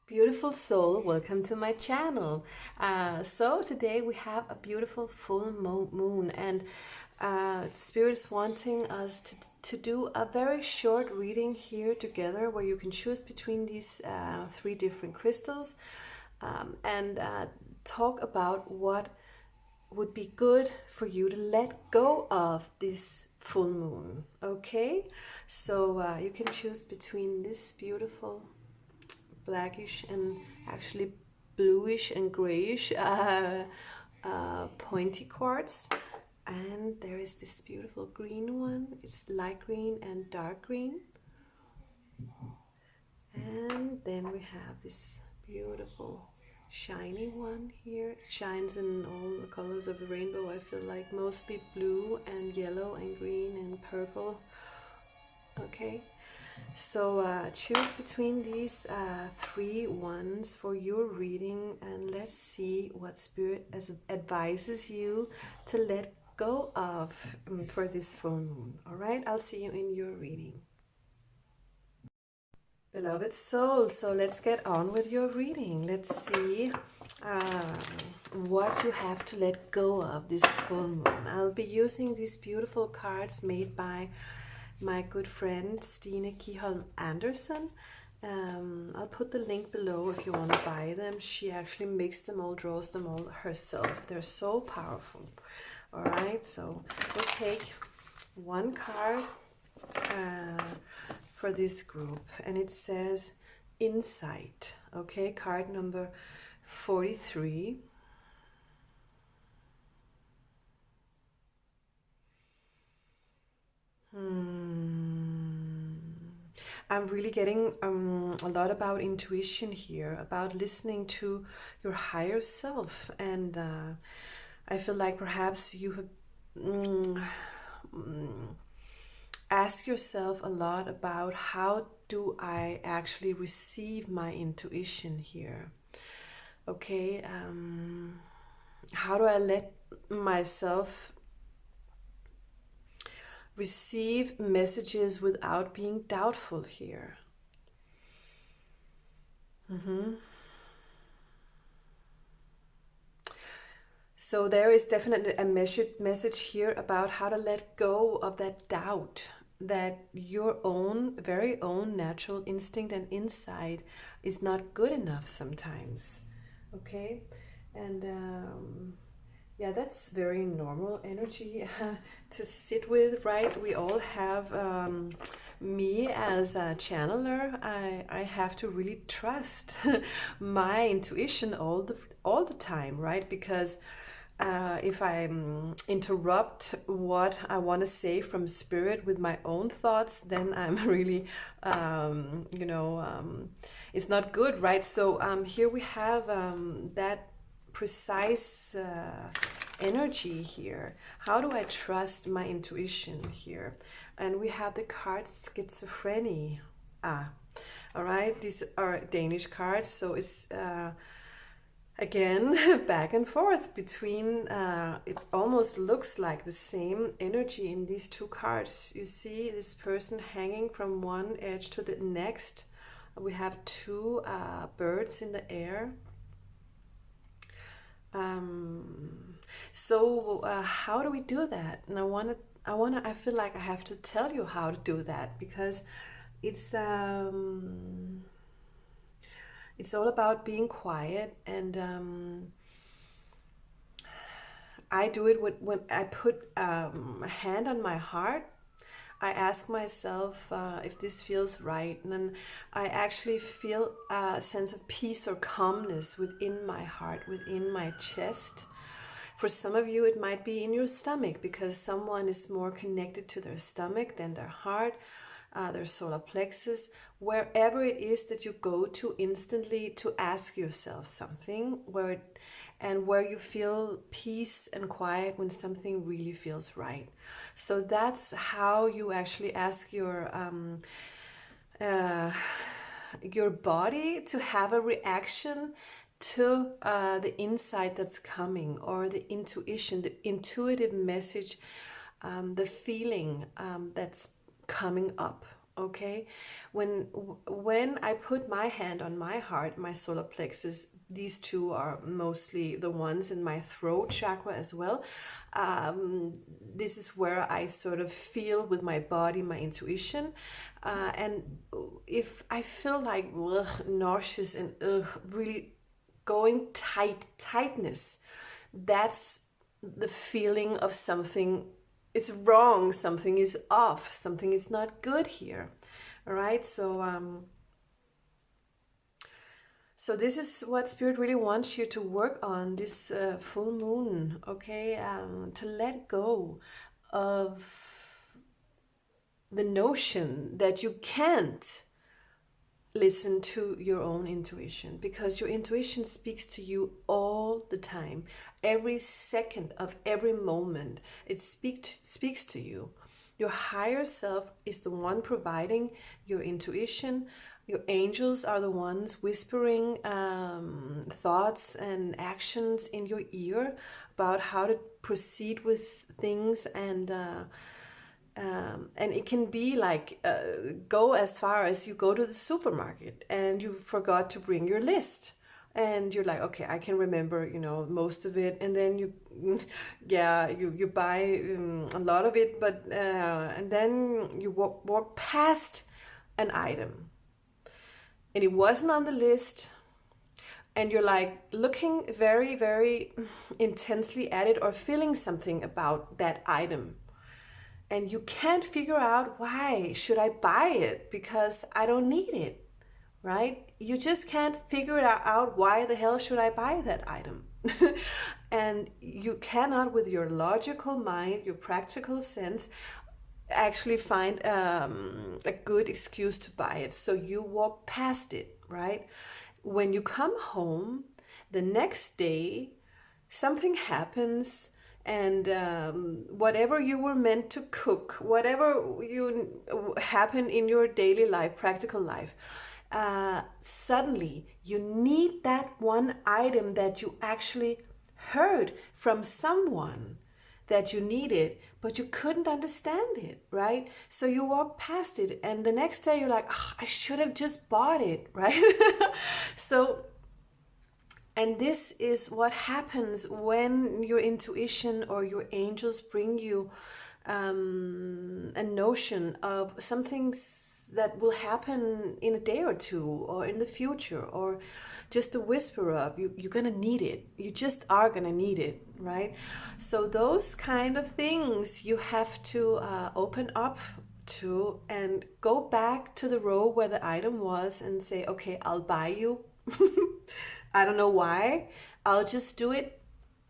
Beautiful soul, welcome to my channel. So today we have a beautiful full moon, and Spirit is wanting us to do a very short reading here together where you can choose between these three different crystals and talk about what would be good for you to let go of this full moon. Okay, so you can choose between this beautiful blackish and actually bluish and grayish pointy quartz, and there is this beautiful green one. It's light green and dark green, and then we have this beautiful shiny one here. It shines in all the colors of the rainbow. I feel like mostly blue and yellow and green and purple. Okay, so choose between these three ones for your reading, and let's see what Spirit advises you to let go of for this full moon. All right, I'll see you in your reading. Beloved soul, so let's get on with your reading. Let's see what you have to let go of this full moon. I'll be using these beautiful cards made by my good friend Stine Kiholm Andersen. I'll put the link below if you want to buy them. She actually makes them all, draws them all herself. They're so powerful. All right, so we'll take one card for this group, and it says Insight. Okay, card number 43. I'm really getting a lot about intuition here, about listening to your higher self, and I feel like perhaps you have asked yourself a lot about how do I actually receive my intuition here. Okay, how do I let myself receive messages without being doubtful here? So there is definitely a message here about how to let go of that doubt that your own very own natural instinct and insight is not good enough sometimes. Okay, and yeah, that's very normal energy to sit with, right? We all have, me as a channeler, I have to really trust my intuition all the time, right? Because if I interrupt what I want to say from Spirit with my own thoughts, then I'm really, it's not good, right? So here we have that precise energy here. How do I trust my intuition here? And we have the card Schizophrenia. All right, these are Danish cards, so it's again back and forth between it almost looks like the same energy in these two cards. You see this person hanging from one edge to the next. We have two birds in the air. So how do we do that? And I feel like I have to tell you how to do that, because it's all about being quiet, and I do it when I put a hand on my heart. I ask myself if this feels right, and then I actually feel a sense of peace or calmness within my heart, within my chest. For some of you, it might be in your stomach, because someone is more connected to their stomach than their heart, their solar plexus. Wherever it is that you go to instantly to ask yourself something, where you feel peace and quiet when something really feels right. So that's how you actually ask your body to have a reaction to the insight that's coming, or the intuition, the intuitive message, the feeling that's coming up. Okay, when I put my hand on my heart, my solar plexus, these two are mostly the ones in my throat chakra as well. This is where I sort of feel with my body, my intuition, and if I feel like nauseous and really going tightness, that's the feeling of something. It's wrong, something is off, something is not good here. All right, so this is what Spirit really wants you to work on this full moon. Okay, to let go of the notion that you can't listen to your own intuition, because your intuition speaks to you all the time, every second of every moment. It speaks to you. Your higher self is the one providing your intuition. Your angels are the ones whispering thoughts and actions in your ear about how to proceed with things, and it can be like go as far as you go to the supermarket and you forgot to bring your list, and you're like, okay, I can remember, most of it, and then you buy a lot of it, but and then you walk past an item and it wasn't on the list, and you're like looking very, very intensely at it or feeling something about that item, and you can't figure out, why should I buy it, because I don't need it, right? You just can't figure it out, why the hell should I buy that item? And you cannot, with your logical mind, your practical sense, actually find a good excuse to buy it. So you walk past it, right? When you come home the next day, something happens, and whatever you were meant to cook, whatever happen in your daily life, practical life, suddenly you need that one item that you actually heard from someone that you needed, but you couldn't understand it, right? So you walk past it, and the next day you're like, I should have just bought it, right? And this is what happens when your intuition or your angels bring you a notion of something that will happen in a day or two, or in the future, or just a whisper of, you're gonna need it. You just are gonna need it, right? So those kind of things you have to open up to, and go back to the row where the item was and say, okay, I'll buy you. I don't know why. I'll just do it,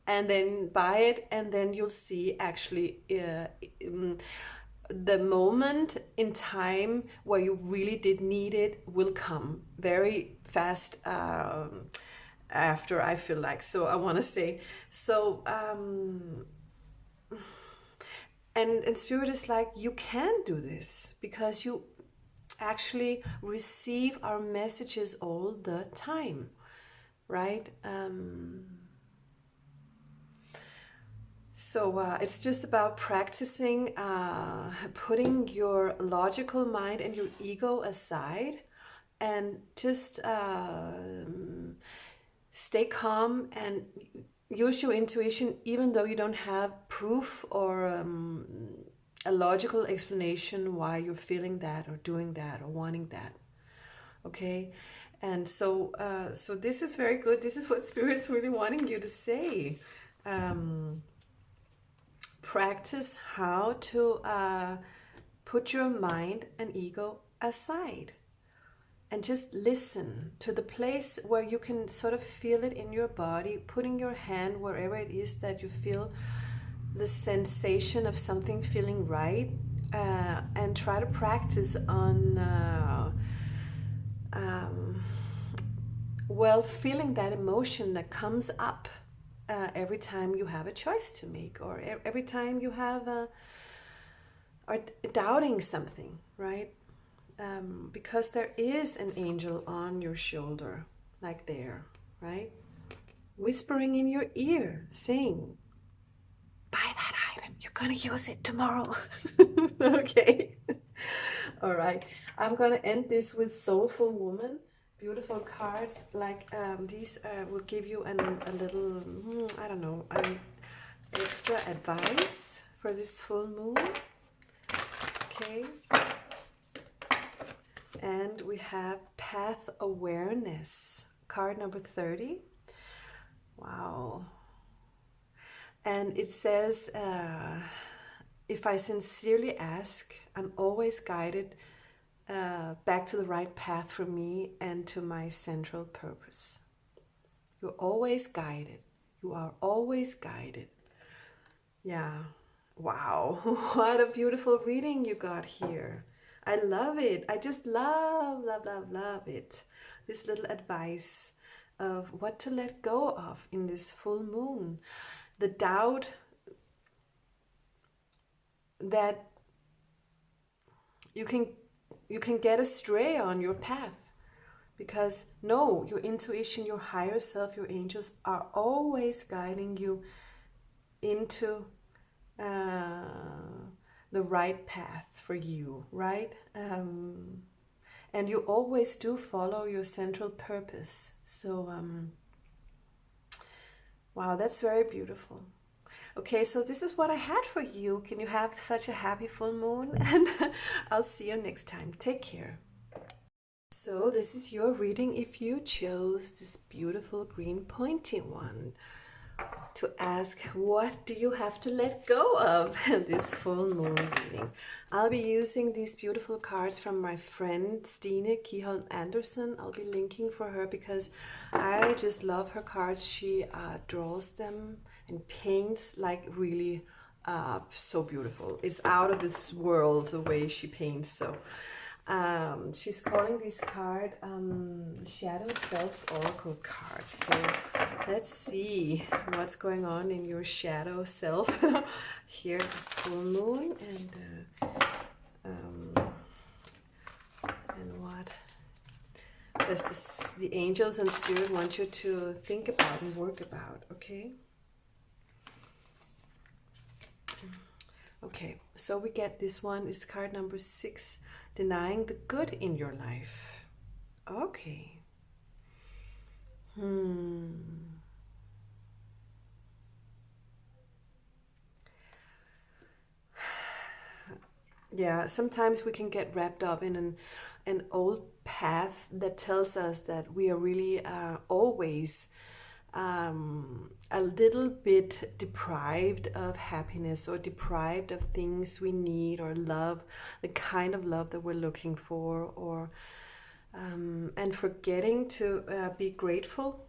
and then buy it, and then you'll see actually the moment in time where you really did need it will come very fast after, I feel like. So I want to say, so and Spirit is like, you can do this because you actually receive our messages all the time, right? So it's just about practicing putting your logical mind and your ego aside, and just stay calm and use your intuition, even though you don't have proof or a logical explanation why you're feeling that or doing that or wanting that. Okay? And so so this is very good. This is what Spirit's really wanting you to say. Practice how to put your mind and ego aside, and just listen to the place where you can sort of feel it in your body, putting your hand wherever it is that you feel the sensation of something feeling right, and try to practice on feeling that emotion that comes up every time you have a choice to make, or every time you have are doubting something, right? Because there is an angel on your shoulder, like there, right? Whispering in your ear, saying, buy that item, you're gonna use it tomorrow. Okay. All right, I'm gonna end this with Soulful Woman. Beautiful cards like these will give you a little, I don't know, extra advice for this full moon. Okay. And we have Path Awareness, card number 30. Wow. And it says, if I sincerely ask, I'm always guided back to the right path for me and to my central purpose. You're always guided. You are always guided. Yeah. Wow. What a beautiful reading you got here. I love it. I just love, love, love, love it. This little advice of what to let go of in this full moon. The doubt that you can get astray on your path. Because no, your intuition, your higher self, your angels are always guiding you into the right path for you, right? And you always do follow your central purpose. So, wow, that's very beautiful. Okay, so this is what I had for you. Can you have such a happy full moon? And I'll see you next time. Take care. So this is your reading if you chose this beautiful green pointy one to ask, what do you have to let go of this full moon reading? I'll be using these beautiful cards from my friend Stine Kiholm Andersen. I'll be linking for her because I just love her cards. She draws them and paints like really so beautiful. It's out of this world the way she paints. So she's calling this card Shadow Self Oracle card. So let's see what's going on in your shadow self here this full moon, and what does the angels and spirit want you to think about and work about. Okay. Okay, so we get this one is card number 6, denying the good in your life. Okay. Yeah, sometimes we can get wrapped up in an old path that tells us that we are really always a little bit deprived of happiness or deprived of things we need or love, the kind of love that we're looking for, or and forgetting to be grateful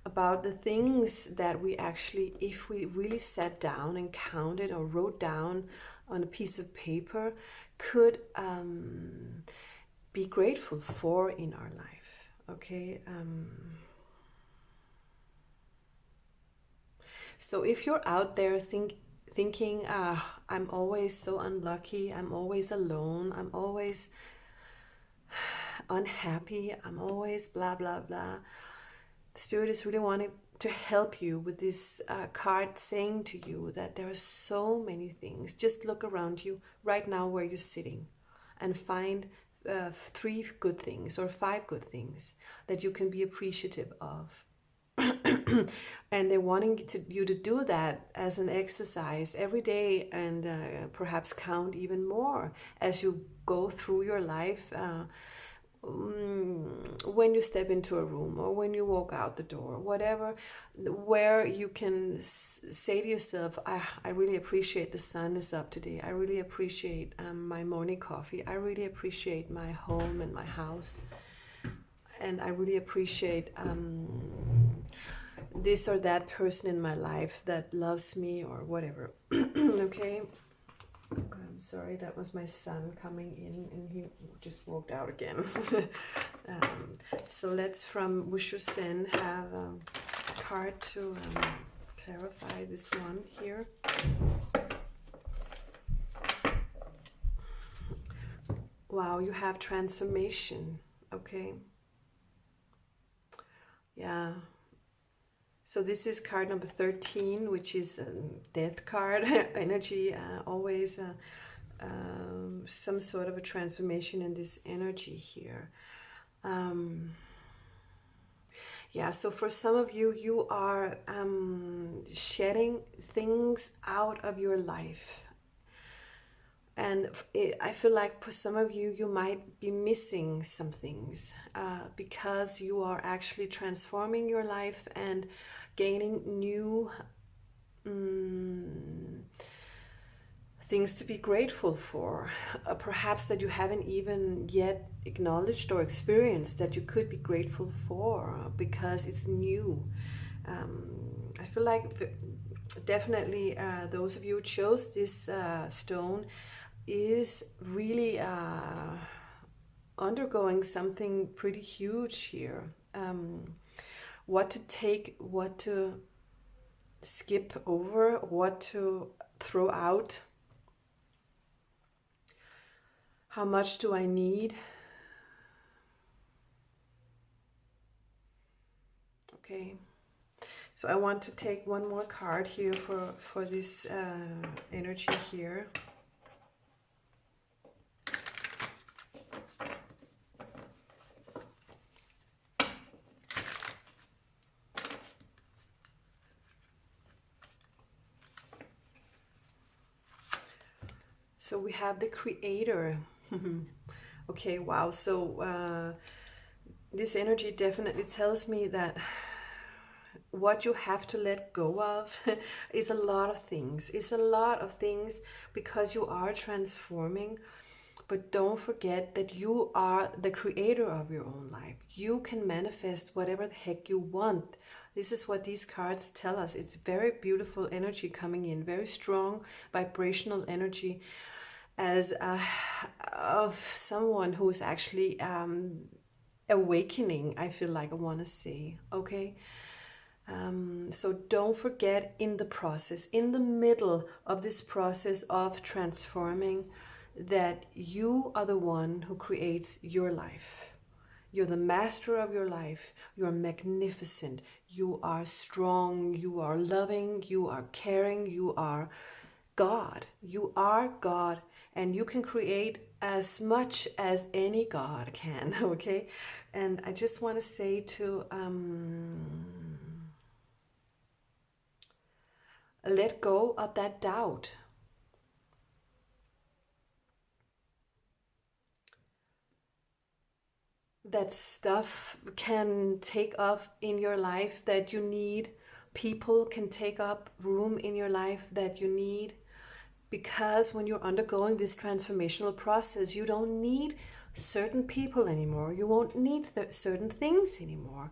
about the things that we actually, if we really sat down and counted or wrote down on a piece of paper, could be grateful for in our life. Okay. So if you're out there thinking, I'm always so unlucky, I'm always alone, I'm always unhappy, I'm always blah, blah, blah. The Spirit is really wanting to help you with this card saying to you that there are so many things. Just look around you right now where you're sitting and find 3 good things or 5 good things that you can be appreciative of. And they're wanting you to do that as an exercise every day, and perhaps count even more as you go through your life, when you step into a room or when you walk out the door, whatever, where you can say to yourself, I really appreciate the sun is up today. I really appreciate my morning coffee. I really appreciate my home and my house. And I really appreciate this or that person in my life that loves me or whatever. Okay. I'm sorry, that was my son coming in and he just walked out again. So let's from Wushu Sen have a card to clarify this one here. Wow, you have transformation. Okay. Yeah. So this is card number 13, which is a death card energy, always some sort of a transformation in this energy here. Yeah, so for some of you, you are shedding things out of your life. And I feel like for some of you, you might be missing some things because you are actually transforming your life and gaining new things to be grateful for, perhaps that you haven't even yet acknowledged or experienced that you could be grateful for because it's new. I feel like definitely those of you who chose this stone is really undergoing something pretty huge here. What to take, what to skip over, what to throw out. How much do I need? Okay, so I want to take one more card here for this energy here. So we have the Creator. Okay, wow. So this energy definitely tells me that what you have to let go of is a lot of things. It's a lot of things because you are transforming. But don't forget that you are the creator of your own life. You can manifest whatever the heck you want. This is what these cards tell us. It's very beautiful energy coming in, very strong vibrational energy as of someone who is actually awakening, I feel like I want to say, okay? So don't forget, in the process, in the middle of this process of transforming, that you are the one who creates your life. You're the master of your life. You're magnificent. You are strong. You are loving. You are caring. You are God. You are God. And you can create as much as any God can, okay? And I just want to say to let go of that doubt. That stuff can take up in your life that you need. People can take up room in your life that you need. Because when you're undergoing this transformational process, you don't need certain people anymore. You won't need certain things anymore.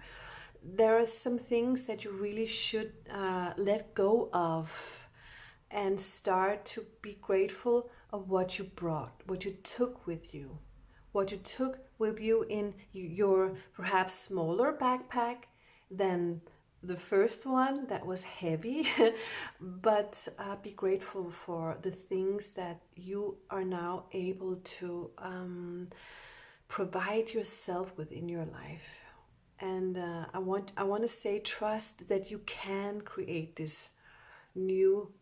There are some things that you really should let go of and start to be grateful of what you brought, what you took with you. What you took with you in your perhaps smaller backpack than the first one that was heavy, but be grateful for the things that you are now able to provide yourself with in your life. And I want to say, trust that you can create this new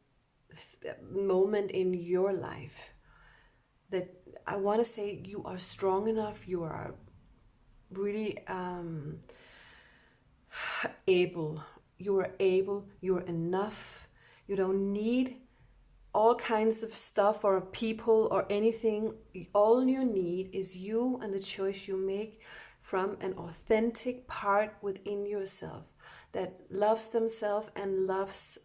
moment in your life. That I want to say you are strong enough, you are really able, you're enough. You don't need all kinds of stuff or people or anything. All you need is you and the choice you make from an authentic part within yourself that loves themselves and loves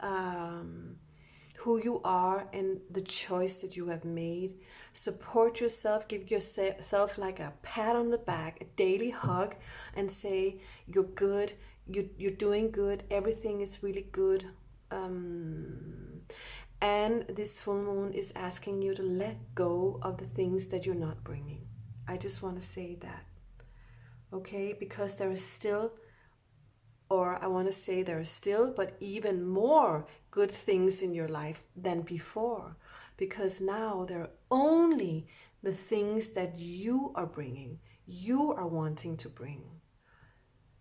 who you are and the choice that you have made. Support yourself, give yourself like a pat on the back, a daily hug, and say you're good, you're doing good, everything is really good. And this full moon is asking you to let go of the things that you're not bringing. I just want to say that, okay? Because there is still, or I want to say there are still, but even more good things in your life than before. Because now there are only the things that you are bringing, you are wanting to bring.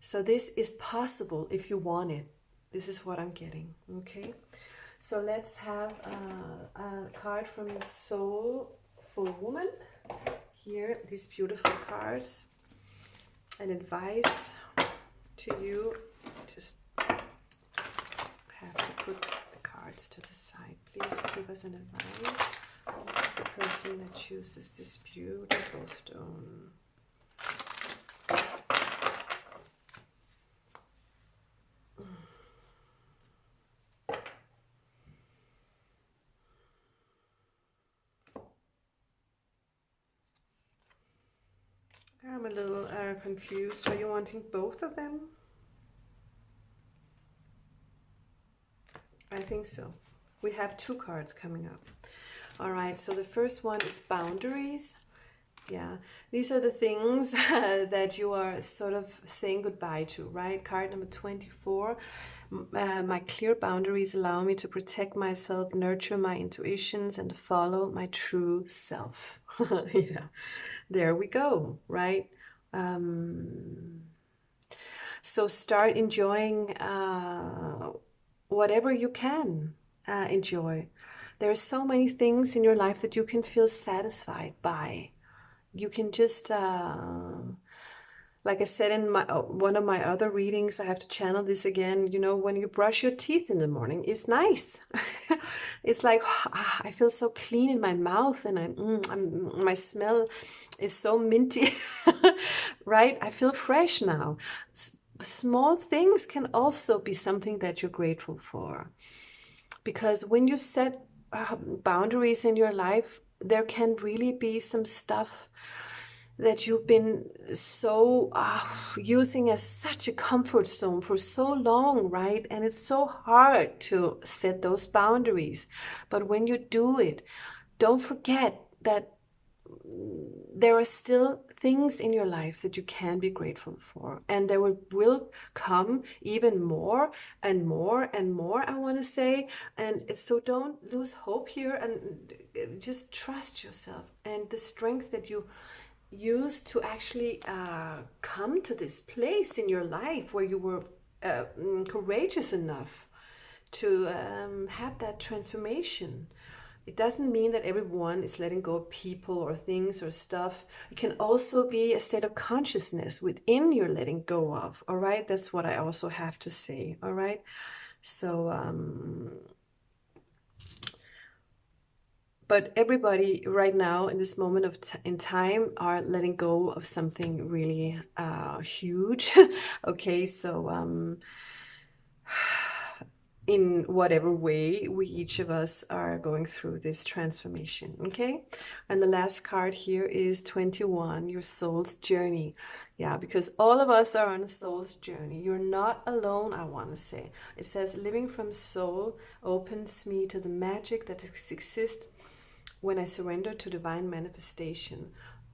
So this is possible if you want it. This is what I'm getting, okay? So let's have a card from the soul beautiful woman. Here, these beautiful cards and advice to you. Just have to put the cards to the side. Please give us an advice. The person that chooses this beautiful stone. I'm a little confused. Are you wanting both of them? I think so. We have 2 cards coming up. All right, so the first one is boundaries. Yeah, these are the things that you are sort of saying goodbye to, right? Card number 24. My clear boundaries allow me to protect myself, nurture my intuitions, and follow my true self. Yeah, there we go, right? So start enjoying whatever you can enjoy. There are so many things in your life that you can feel satisfied by. You can just, like I said in my one of my other readings, I have to channel this again, you know, when you brush your teeth in the morning, it's nice. It's like, I feel so clean in my mouth, and my smell is so minty, right? I feel fresh now. Small things can also be something that you're grateful for. Because when you set boundaries in your life, there can really be some stuff that you've been so using as such a comfort zone for so long, right? And it's so hard to set those boundaries. But when you do it, don't forget that there are still things in your life that you can be grateful for, and there will come even more and more and more, I want to say. And so don't lose hope here, and just trust yourself and the strength that you use to actually come to this place in your life where you were courageous enough to have that transformation. It doesn't mean that everyone is letting go of people or things or stuff. It can also be a state of consciousness within you're letting go of. All right, that's what I also have to say. All right, so but everybody right now in this moment of in time are letting go of something really huge. Okay, so in whatever way we each of us are going through this transformation. Okay, and the last card here is 21, your soul's journey. Yeah, because all of us are on a soul's journey. You're not alone, I want to say. It says living from soul opens me to the magic that exists when I surrender to divine manifestation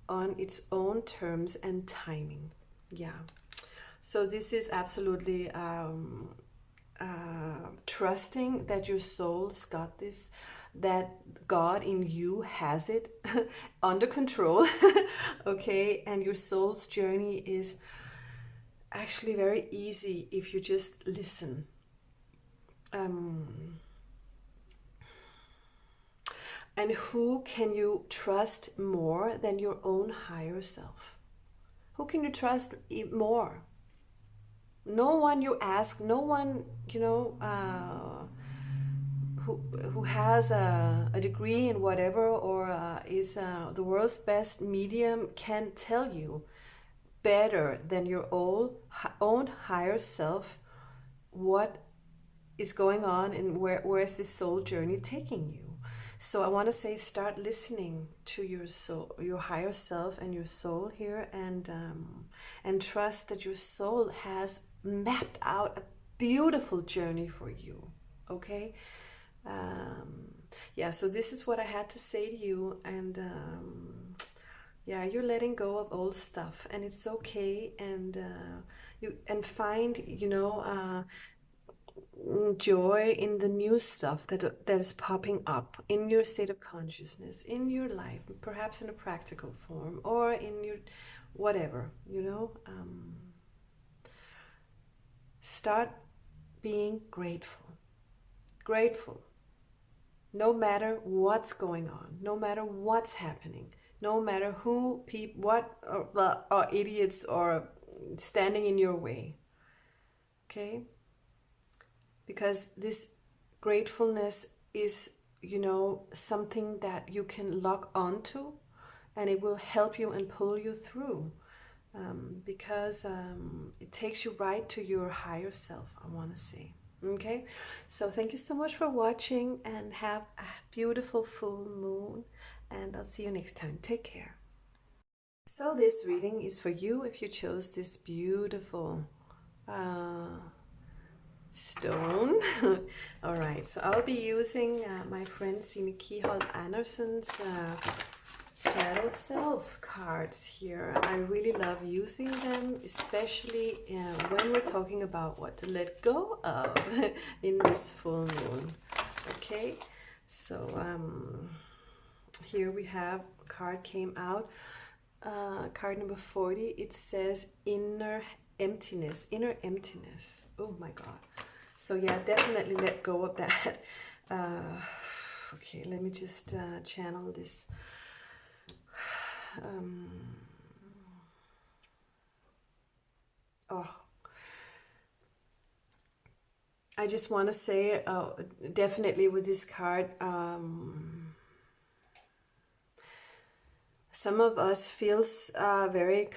on its own terms and timing. Yeah, so this is absolutely trusting that your soul's got this, that God in you has it under control. Okay, and your soul's journey is actually very easy if you just listen. And who can you trust more than your own higher self? Who can you trust more? No one you ask, no one, you know, who has a degree in whatever, or is the world's best medium, can tell you better than your own higher self what is going on and where is this soul journey taking you. So I want to say, start listening to your soul, your higher self, and your soul here, and trust that your soul has mapped out a beautiful journey for you. Okay. Yeah, so this is what I had to say to you, and yeah, you're letting go of old stuff, and it's okay, and you find, you know, joy in the new stuff that is popping up in your state of consciousness, in your life, perhaps in a practical form or in your whatever, you know. Start being grateful. No matter what's going on, no matter what's happening, no matter who, what, or idiots are standing in your way. Okay? Because this gratefulness is, you know, something that you can lock onto, and it will help you and pull you through, because it takes you right to your higher self, I want to say. Okay, so thank you so much for watching, and have a beautiful full moon, and I'll see you next time. Take care. So this reading is for you if you chose this beautiful stone. All right, so I'll be using my friend Stine Keyholm Andersen's Shadow Self cards here. I really love using them, especially when we're talking about what to let go of in this full moon. Okay, so here we have a card came out, card number 40. It says inner emptiness, inner emptiness. Oh my god. So yeah, definitely let go of that. Okay, let me just channel this. Oh, I just want to say, definitely with this card, some of us feels very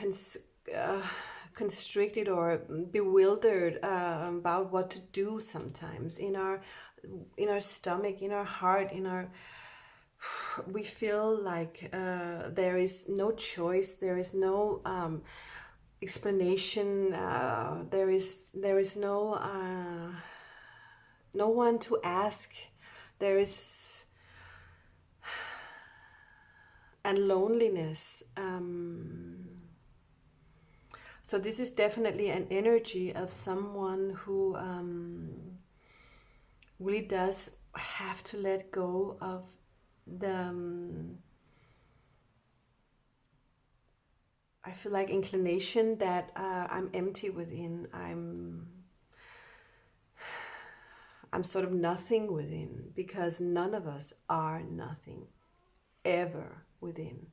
constricted or bewildered about what to do sometimes in our stomach, in our heart, we feel like there is no choice, there is no explanation, there is no one to ask, there is and loneliness. So this is definitely an energy of someone who really does have to let go of the I feel like inclination that I'm empty within. I'm sort of nothing within, because none of us are nothing ever within.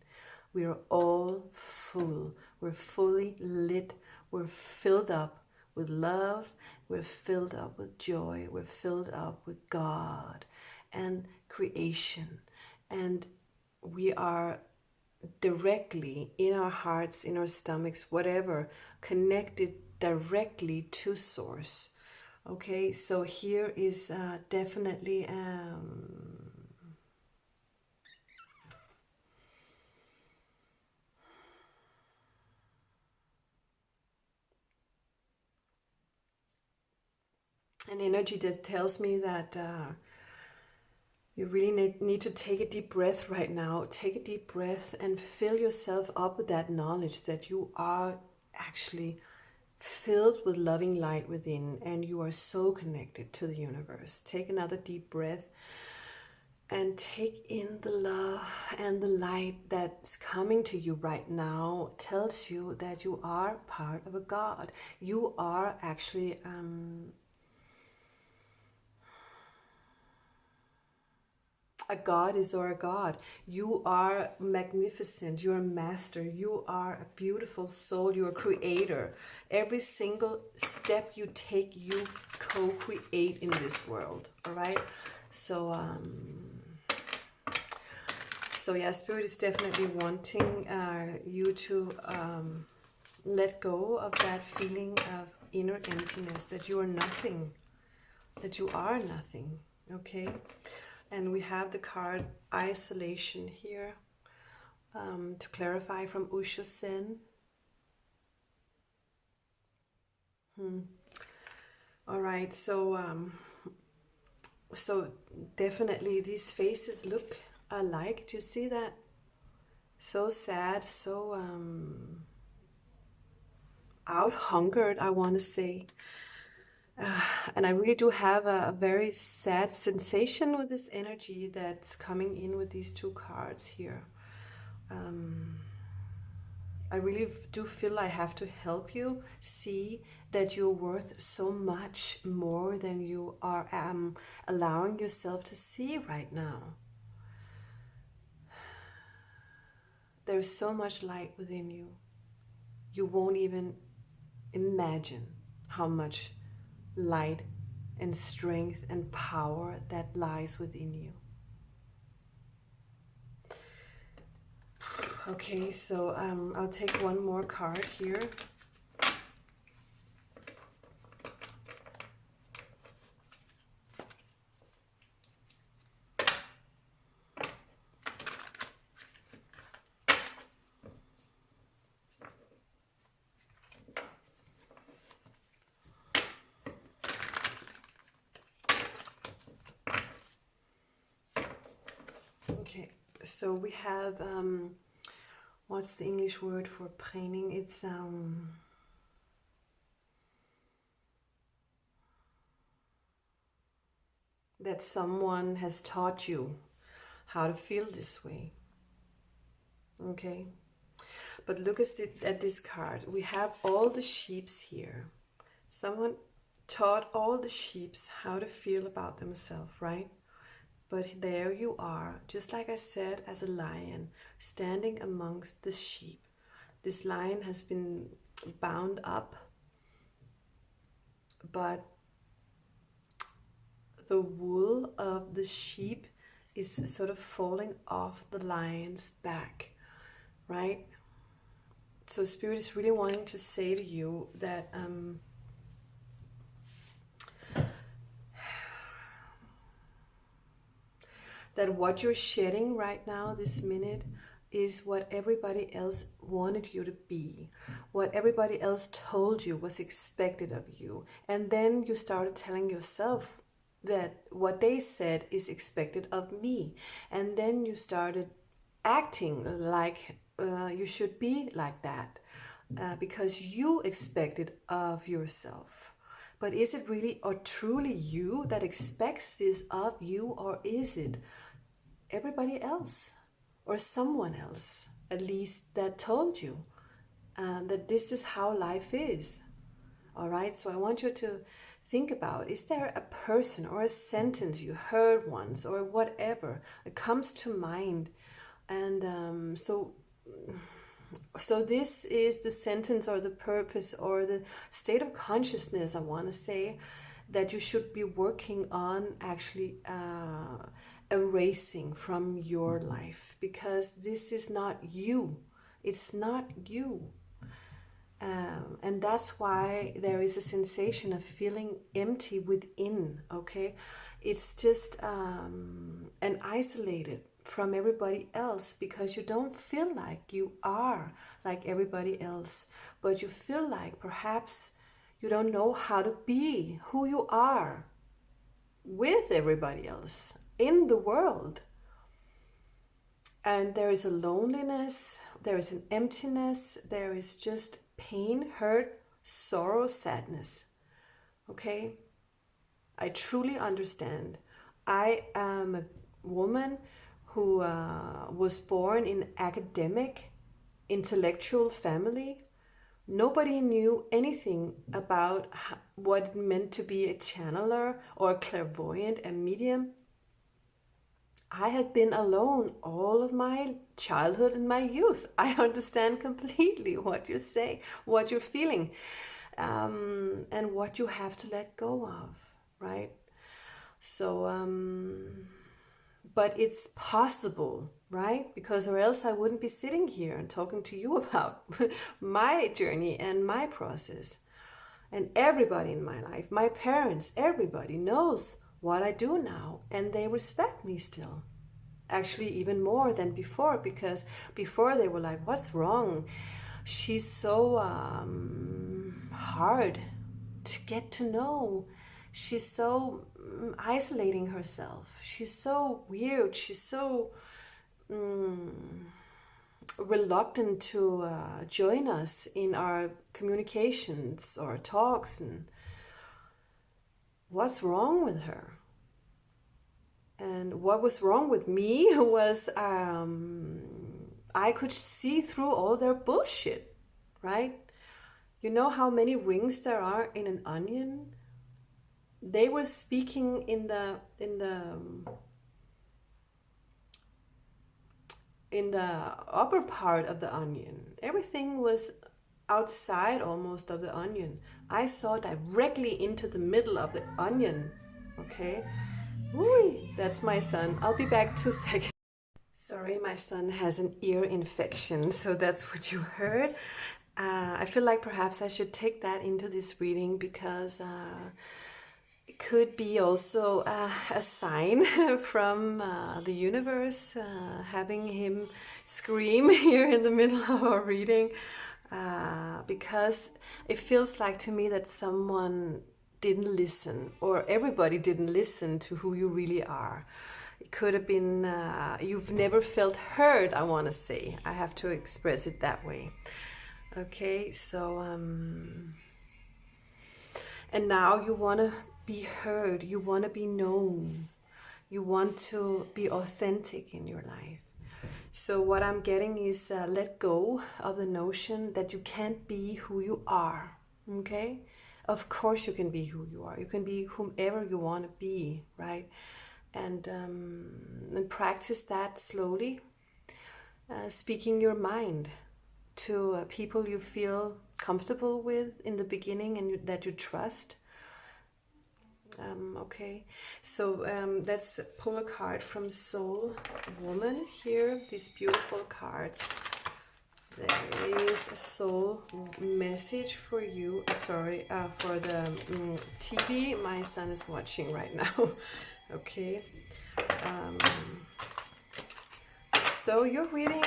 We are all full. We're fully lit. We're filled up with love. We're filled up with joy. We're filled up with God and creation. And we are directly in our hearts, in our stomachs, whatever, connected directly to source. Okay, so here is definitely an energy that tells me that you really need to take a deep breath right now. Take a deep breath and fill yourself up with that knowledge that you are actually filled with loving light within, and you are so connected to the universe. Take another deep breath and take in the love and the light that's coming to you right now. Tells you that you are part of a God. You are actually a goddess or a god. You are magnificent. You're a master. You are a beautiful soul. You're a creator. Every single step you take, you co-create in this world. All right. So so yeah, Spirit is definitely wanting you to let go of that feeling of inner emptiness, that you are nothing, that you are nothing. Okay. And we have the card Isolation here, to clarify, from Usho Sen. All right, so so definitely these faces look alike. Do you see that? So sad, so out hungered, I want to say. And I really do have a very sad sensation with this energy that's coming in with these two cards here. I really do feel I have to help you see that you're worth so much more than you are allowing yourself to see right now. There's so much light within you. You won't even imagine how much light and strength and power that lies within you. Okay, so I'll take one more card here. Okay, so we have, what's the English word for training? It's, that someone has taught you how to feel this way. Okay, but look at this card. We have all the sheeps here. Someone taught all the sheeps how to feel about themselves, right? But there you are, just like I said, as a lion, standing amongst the sheep. This lion has been bound up, but the wool of the sheep is sort of falling off the lion's back, right? So Spirit is really wanting to say to you that that what you're shedding right now, this minute, is what everybody else wanted you to be, what everybody else told you was expected of you. And then you started telling yourself that what they said is expected of me. And then you started acting like you should be like that because you expected of yourself. But is it really or truly you that expects this of you, or is it everybody else or someone else, at least, that told you that this is how life is? All right, so I want you to think about, is there a person or a sentence you heard once or whatever that comes to mind? And so this is the sentence or the purpose or the state of consciousness, I want to say, that you should be working on actually erasing from your life, because this is not you. It's not you. And that's why there is a sensation of feeling empty within, okay? It's just and isolated from everybody else, because you don't feel like you are like everybody else, but you feel like perhaps you don't know how to be who you are with everybody else in the world. And there is a loneliness, there is an emptiness, there is just pain, hurt, sorrow, sadness. Okay? I truly understand. I am a woman who was born in academic, intellectual family. Nobody knew anything about what it meant to be a channeler or a clairvoyant, a medium. I had been alone all of my childhood and my youth. I understand completely what you say, what you're feeling, and what you have to let go of, right? So, but it's possible, right? Because or else I wouldn't be sitting here and talking to you about my journey and my process. And everybody in my life, my parents, everybody knows what I do now, and they respect me still. Actually, even more than before, because before they were like, what's wrong? She's so hard to get to know. She's so isolating herself. She's so weird. She's so reluctant to join us in our communications or talks. And what's wrong with her? And what was wrong with me was I could see through all their bullshit, right? You know how many rings there are in an onion? They were speaking in the upper part of the onion. Everything was outside almost of the onion. I saw directly into the middle of the onion. Okay. Woo, that's my son. I'll be back 2 seconds. Sorry, my son has an ear infection, so that's what you heard. I feel like perhaps I should take that into this reading because it could be also a sign from the universe, having him scream here in the middle of our reading, because it feels like to me that someone didn't listen, or everybody didn't listen to who you really are. It could have been you've never felt heard, I want to say. I have to express it that way. Okay, so and now you want to be heard, you want to be known, you want to be authentic in your life. So what I'm getting is let go of the notion that you can't be who you are. Okay, of course you can be who you are. You can be whomever you want to be, right? And practice that slowly, speaking your mind to people you feel comfortable with in the beginning and that you trust. Okay, so let's pull a card from Soul Woman here. These beautiful cards. There is a soul message for you. Sorry, for the TV my son is watching right now. Okay. So your reading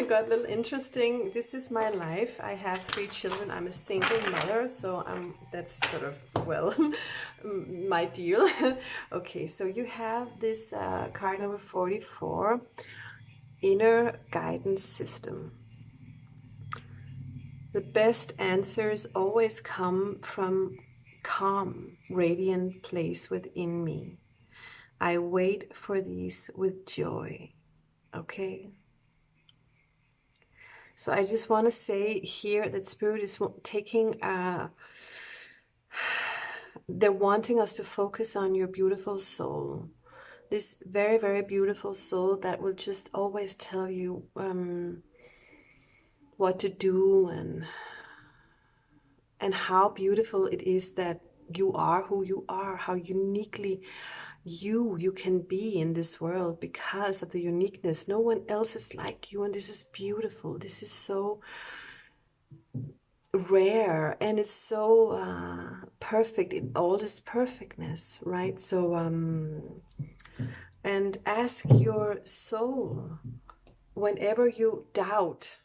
got a little interesting. This is my life. I have 3 children. I'm a single mother, so that's sort of, well, my deal. Okay, so you have this card number 44, Inner Guidance System. The best answers always come from calm, radiant place within me. I wait for these with joy. Okay. So I just want to say here that Spirit is taking, they're wanting us to focus on your beautiful soul. This very, very beautiful soul that will just always tell you what to do and how beautiful it is that you are who you are, how uniquely you can be in this world because of the uniqueness. No one else is like you, and this is beautiful. This is so rare, and it's so perfect in all this perfectness, right? So and ask your soul whenever you doubt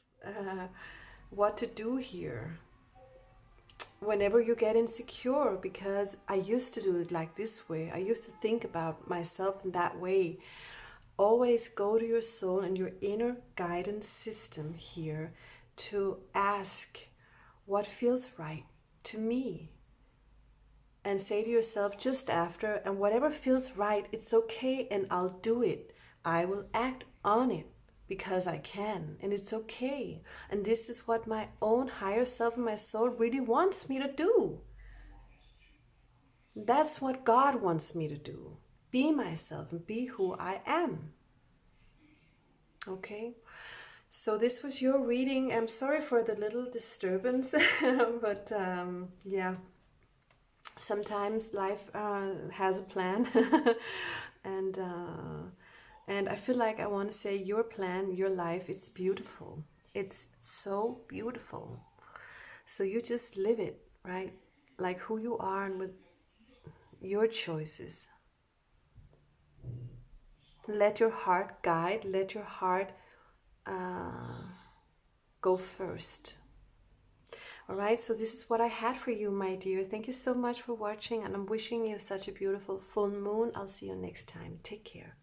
what to do here, whenever you get insecure, because I used to do it like this way. I used to think about myself in that way. Always go to your soul and your inner guidance system here to ask what feels right to me. And say to yourself just after, and whatever feels right, it's okay, and I'll do it. I will act on it because I can, and it's okay. And this is what my own higher self and my soul really wants me to do. That's what God wants me to do. Be myself and be who I am. Okay? So this was your reading. I'm sorry for the little disturbance, but yeah, sometimes life has a plan. And I feel like I want to say your plan, your life, it's beautiful. It's so beautiful. So you just live it, right? Like who you are and with your choices. Let your heart guide. Let your heart go first. All right, so this is what I had for you, my dear. Thank you so much for watching, and I'm wishing you such a beautiful full moon. I'll see you next time. Take care.